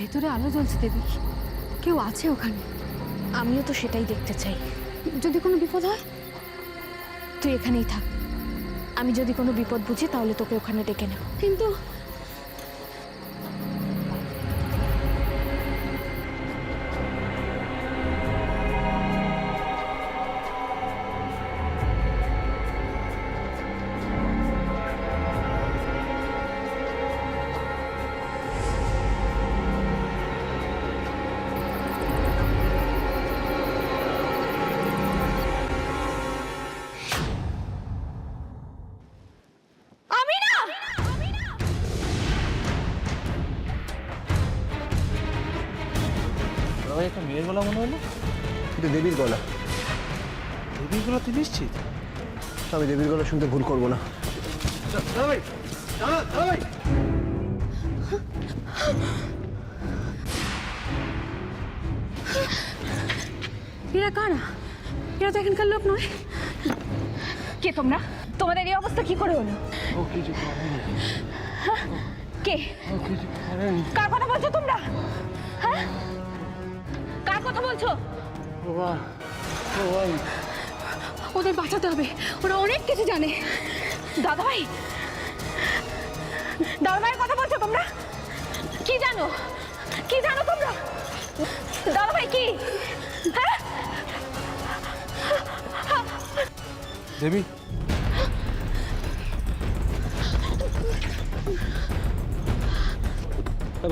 ভেতরে আলো জ্বলছে দেবী, কেউ আছে ওখানে। আমিও তো সেটাই দেখতে চাই। যদি কোনো বিপদ হয়? তুই এখানেই থাক, আমি যদি কোনো বিপদ বুঝি তাহলে তোকে ওখানে ডেকে নেব। কিন্তু একটা মেয়ের গলা মনে হলো। এটা দেবীর গলা। দেবীর গলা? তুই নিশ্চিত? আমি দেবীর গলা শুনতে ভুল করবো না। এরা কারা? এরা তো এখানকার লোক নয়। কে তোমরা? তোমাদের এই অবস্থা কি করে হলো? ও কিছু করেনি। কে? ও কিছু করেনি। কার কথা বলছো তোমরা? হ্যাঁ, কার কথা বলছো? বাবা, ও ভাই, ওদের বাঁচাতে হবে, ওরা অনেক কিছু জানে। দাদাভাই, দাদাভাইয়ের কথা বলছো তোমরা? কি জানো? কি জানো তোমরা? দাদাভাই কি? হ্যাঁ? দেবী,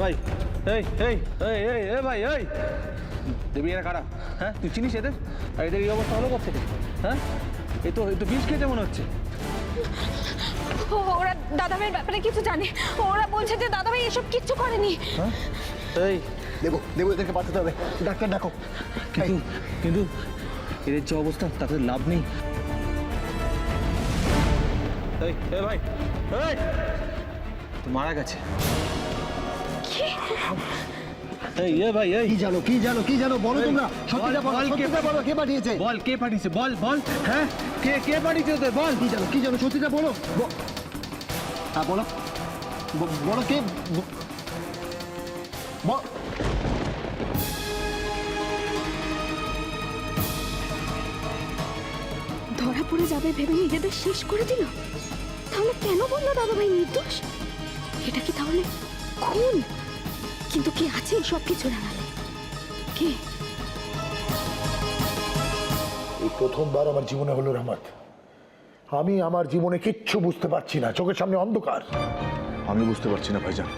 ভাই, এই এই এই এই এ ভাই, এই দেবী, এরা কারা? হ্যাঁ, তুই চিনিস এদের? আর এদের এই অবস্থা হলো কোথা থেকে? হ্যাঁ, এই তো বিষ খেয়েছে মনে হচ্ছে। ওরা দাদাভাইয়ের ব্যাপারে কিছু জানে। ওরা বলছে যে দাদাভাই এসব কিচ্ছু করেনি। হ্যাঁ, এই দেবো দেবো, এদেরকে বাঁচাতে হবে। ডাক্তার ডাকো। কিন্তু এদের যে অবস্থা তাতে লাভ নেই। এই এ ভাই, এই তো মারা গেছে। এই এ ভাই, এই কি জানো, কি জানো, কি জানো বলো তোমরা? সত্যিটা বলো, বল, সত্যিটা বলো, কে পাঠিয়েছে? বল, কে পাঠিয়েছে? বল বল, হ্যাঁ, কে পাঠিয়েছে তোদের? বল। কি জানো, কি জানো, সত্যিটা বলো। হ্যাঁ বলো, বলো কে। ধরা পড়ে যাবে ভেবে নিজেদের শেষ করে দিল। তাহলে কেন বললো দাদাভাই নির্দোষ? এটা কি তাহলে খুন? কিন্তু কে আছে সব কিছু আড়ালে? কে? এই প্রথমবার আমার জীবনে হলো রহমত। আমি আমার জীবনে কিচ্ছু বুঝতে পারছি না, চোখের সামনে অন্ধকার। আমি বুঝতে পারছি না ভাইজান।